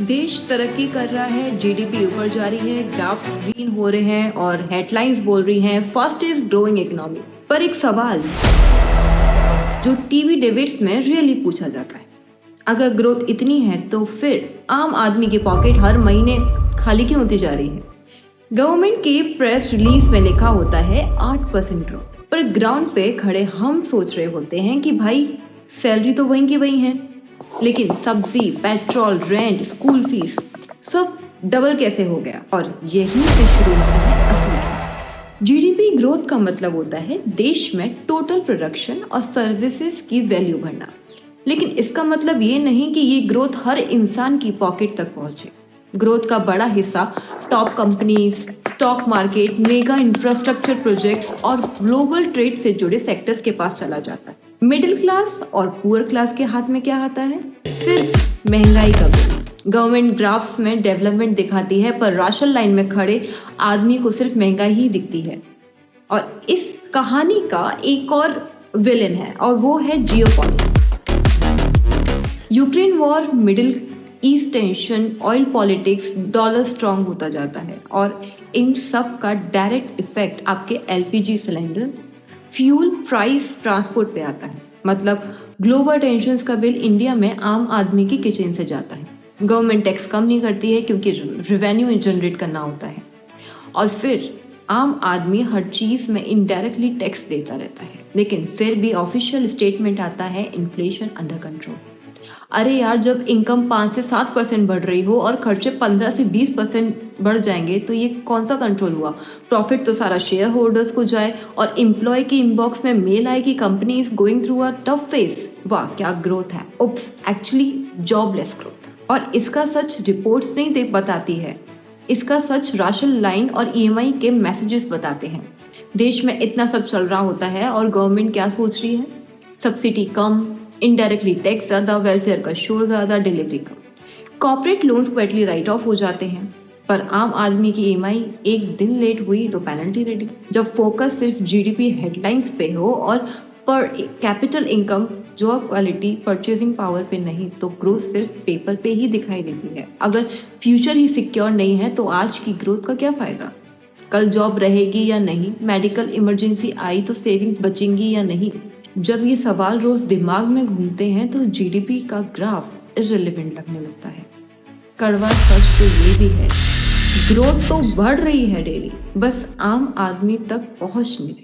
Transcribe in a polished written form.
देश तरक्की कर रहा है, जीडीपी ऊपर जा रही है, ग्राफ्स ग्रीन हो रहे हैं और हेडलाइंस बोल रही हैं फास्टेस्ट ग्रोइंग इकोनॉमी। पर एक सवाल जो टीवी डिबेट्स में रियली पूछा जाता है, अगर ग्रोथ इतनी है तो फिर आम आदमी की पॉकेट हर महीने खाली क्यों होती जा रही है? गवर्नमेंट की प्रेस रिलीज में लिखा होता है 8% ग्रोथ, पर ग्राउंड पे खड़े हम सोच रहे होते हैं कि भाई सैलरी तो वहीं की वहीं है, लेकिन सब्जी, पेट्रोल, रेंट, स्कूल फीस सब डबल कैसे हो गया? और यहीं से शुरू होता है असली जीडीपी ग्रोथ का मतलब होता है देश में टोटल प्रोडक्शन और सर्विसेज की वैल्यू बढ़ना। लेकिन इसका मतलब ये नहीं कि ये ग्रोथ हर इंसान की पॉकेट तक पहुंचे। ग्रोथ का बड़ा हिस्सा top companies, stock market, mega infrastructure projects और ग्लोबल ट्रेड से जुड़े सेक्टर्स के पास चला जाता है। मिडिल क्लास और पुअर क्लास के हाथ में क्या आता है? सिर्फ महंगाई का बिल। गवर्नमेंट ग्राफ्स में डेवलपमेंट दिखाती है, पर राशन लाइन में खड़े आदमी को सिर्फ महंगाई ही दिखती है। और इस कहानी का एक और विलेन है और वो है geopolitics. Ukraine war, middle east tension, oil politics, dollar strong होता जाता है और इन सब का डायरेक्ट इफेक्ट आपके LPG cylinder, fuel price, transport पे आता है। मतलब ग्लोबल टेंशन्स का बिल इंडिया में आम आदमी की किचन से जाता है। गवर्नमेंट टैक्स कम नहीं करती है क्योंकि रेवेन्यू जनरेट करना होता है, और फिर आम आदमी हर चीज़ में इनडायरेक्टली टैक्स देता रहता है। लेकिन फिर भी ऑफिशियल स्टेटमेंट आता है इन्फ्लेशन अंडर कंट्रोल। अरे यार, जब इनकम 5 से 7% बढ़ रही हो और खर्चे 15 से 20% बढ़ जाएंगे तो ये कौन सा कंट्रोल हुआ? प्रॉफिट तो सारा शेयर होल्डर्स को जाए और एम्प्लॉय की इनबॉक्स में मेल आए कि company is going through a tough phase. वाह क्या ग्रोथ है! उप्स, एक्चुअली जॉबलेस ग्रोथ। और इसका सच रिपोर्ट्स नहीं बताती है, इसका सच राशन लाइन और ईएमआई के मैसेजेस बताते हैं। देश में इतना सब चल रहा होता है और गवर्नमेंट क्या सोच रही है? सब्सिडी कम, इनडायरेक्टली टैक्स ज़्यादा, वेलफेयर का शोर ज़्यादा, डिलीवरी कम, corporate loans quietly write off हो जाते हैं। पर आम आदमी की ईएमआई एक दिन लेट हुई तो पेनल्टी रेडी। जब फोकस सिर्फ जीडीपी हेडलाइंस पे हो और पर capital income, job quality, purchasing power पे नहीं, तो ग्रोथ सिर्फ पेपर पे ही दिखाई देती है। अगर फ्यूचर ही सिक्योर नहीं है तो आज की ग्रोथ का क्या फ़ायदा? कल जॉब रहेगी या नहीं, मेडिकल इमरजेंसी आई तो सेविंग्स बचेंगी या नहीं? जब ये सवाल रोज दिमाग में घूमते हैं तो जीडीपी का ग्राफ इररिलेवेंट लगने लगता है। कड़वा सच तो ये भी है, ग्रोथ तो बढ़ रही है डेली, बस आम आदमी तक पहुंच नहीं रही।